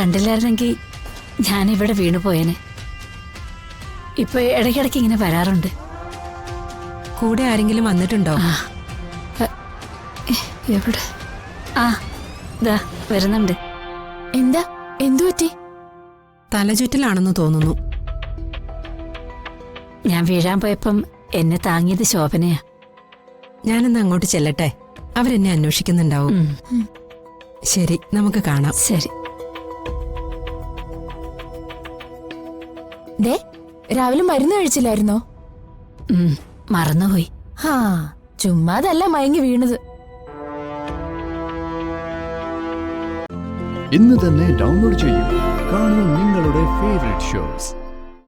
കണ്ടില്ലായിരുന്നെങ്കിൽ ഞാനിവിടെ വീണുപോയേനെ. ഇപ്പൊ ഇടയ്ക്കിടയ്ക്ക് ഇങ്ങനെ വരാറുണ്ട്. കൂടെ ആരെങ്കിലും വന്നിട്ടുണ്ടോ? എവിടെ? ദാ വരുന്നുണ്ട്. എന്താ? എന്തു പറ്റി? തലചുറ്റലാണെന്ന് തോന്നുന്നു. ഞാൻ വീഴാൻ പോയപ്പം എന്നെ താങ്ങിയത് ശോഭനയാ. ഞാനെന്ന് അങ്ങോട്ട് ചെല്ലട്ടെ, അവരെന്നെ അന്വേഷിക്കുന്നുണ്ടാവും. ശരി, നമുക്ക് കാണാം. ശരി. ദേ, രാവിലെ മരുന്ന് കഴിച്ചില്ലായിരുന്നോ? മറന്നുപോയി. ചുമ്മാതല്ല മയങ്ങി വീണത്. ഇന്ന് തന്നെ ഡൗൺലോഡ് ചെയ്യൂ. കാണൂ നിങ്ങളുടെ ഫേവറേറ്റ് ഷോസ്.